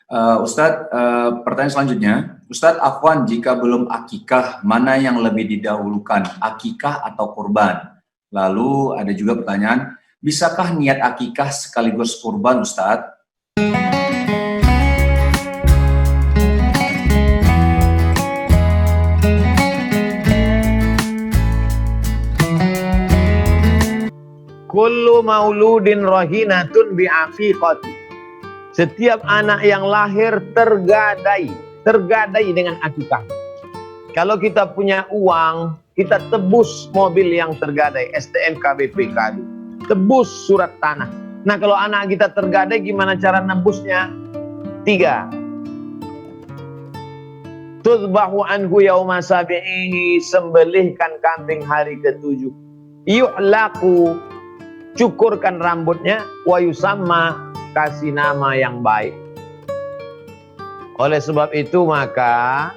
Ustadz, pertanyaan selanjutnya, Ustadz Afwan, jika belum akikah, mana yang lebih didahulukan, akikah atau kurban? Lalu ada juga pertanyaan, bisakah niat akikah sekaligus kurban, Ustadz? Kullu mauludin rahinatun bi'aqiqati. Setiap anak yang lahir tergadai dengan akikah. Kalau kita punya uang, kita tebus mobil yang tergadai, STNK, BPKB, tebus surat tanah. Nah, kalau anak kita tergadai, gimana cara nebusnya? 3. Tudbahu anhu yauma sabi'ihi, sembelihkan kambing hari ke-7. Yu'laku, cukurkan rambutnya, wa yusamma, kasih nama yang baik. Oleh sebab itu maka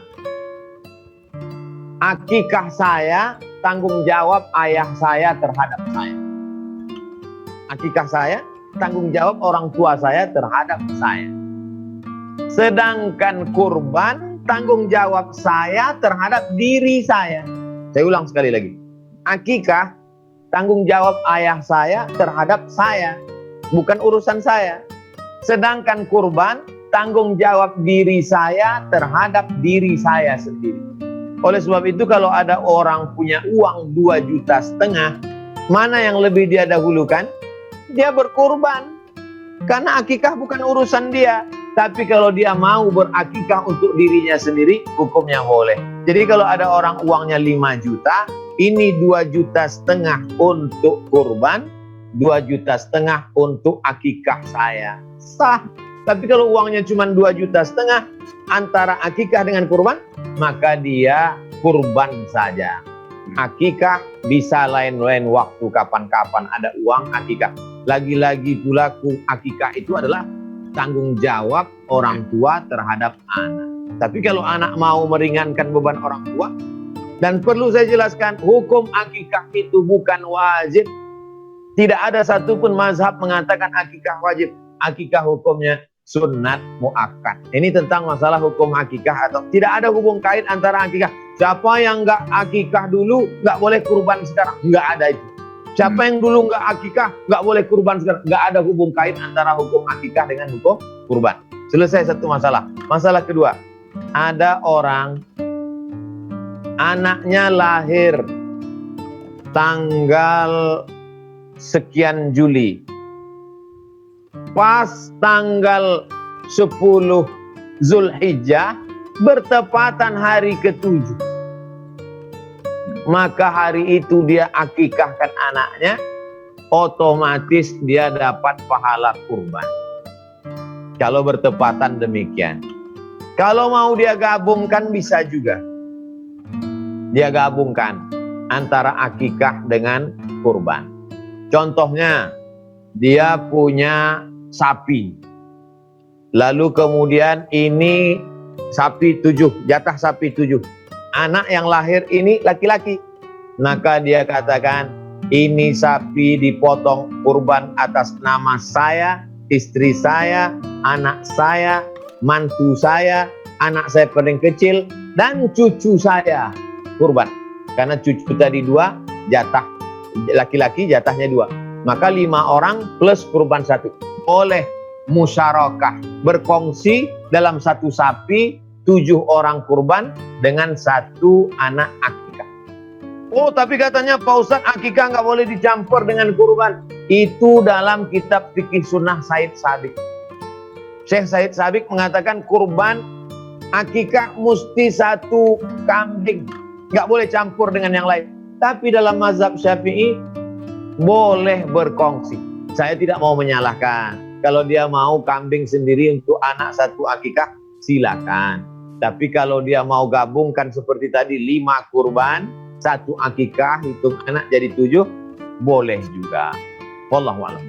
akikah saya tanggung jawab ayah saya terhadap saya. Akikah saya tanggung jawab orang tua saya terhadap saya. Sedangkan kurban tanggung jawab saya terhadap diri saya. Saya ulang sekali lagi. Akikah tanggung jawab ayah saya terhadap saya, bukan urusan saya. Sedangkan kurban tanggung jawab diri saya terhadap diri saya sendiri. Oleh sebab itu kalau ada orang punya uang 2,5 juta, mana yang lebih dia dahulukan? Dia berkurban. Karena akikah bukan urusan dia. Tapi kalau dia mau berakikah untuk dirinya sendiri, hukumnya boleh. Jadi kalau ada orang uangnya 5 juta, ini 2,5 juta untuk kurban, 2,5 juta untuk akikah saya. Sah. Tapi kalau uangnya cuma 2,5 juta antara akikah dengan kurban, maka dia kurban saja. Akikah bisa lain-lain waktu, kapan-kapan ada uang akikah. Lagi-lagi pula akikah itu adalah tanggung jawab orang tua terhadap anak. Tapi kalau anak mau meringankan beban orang tua, dan perlu saya jelaskan, hukum akikah itu bukan wajib. Tidak ada satupun mazhab mengatakan akikah wajib. Akikah hukumnya sunnat muakkad. Ini tentang masalah hukum akikah atau tidak ada hubung kait antara akikah. Siapa yang nggak akikah dulu nggak boleh kurban sekarang, nggak ada itu. Siapa yang dulu nggak akikah nggak boleh kurban sekarang, nggak ada hubung kait antara hukum akikah dengan hukum kurban. Selesai satu masalah. Masalah kedua, ada orang anaknya lahir tanggal sekian Juli. Pas tanggal 10 Zulhijjah bertepatan hari ke-7. Maka hari itu dia akikahkan anaknya, otomatis dia dapat pahala kurban. Kalau bertepatan demikian. Kalau mau dia gabungkan bisa juga. Dia gabungkan antara akikah dengan kurban. Contohnya, dia punya sapi. Lalu kemudian ini sapi 7, jatah sapi 7. Anak yang lahir ini laki-laki. Maka dia katakan, ini sapi dipotong kurban atas nama saya, istri saya, anak saya, mantu saya, anak saya paling kecil, dan cucu saya kurban. Karena cucu tadi 2, jatah laki-laki jatahnya 2. Maka 5 orang plus kurban 1. Oleh musyarakah, berkongsi dalam satu sapi, 7 orang kurban dengan 1 anak akikah. Oh, tapi katanya Pak Ustadz, akikah nggak boleh dicampur dengan kurban. Itu dalam kitab fikih sunnah Said Sabiq. Syekh Said Sabiq mengatakan kurban akikah mesti 1 kambing, nggak boleh campur dengan yang lain. Tapi dalam mazhab Syafi'i boleh berkongsi. Saya tidak mau menyalahkan. Kalau dia mau kambing sendiri untuk anak 1 akikah, silakan. Tapi kalau dia mau gabungkan seperti tadi 5 kurban, 1 akikah, hitung anak jadi 7, boleh juga. Wallahu a'lam.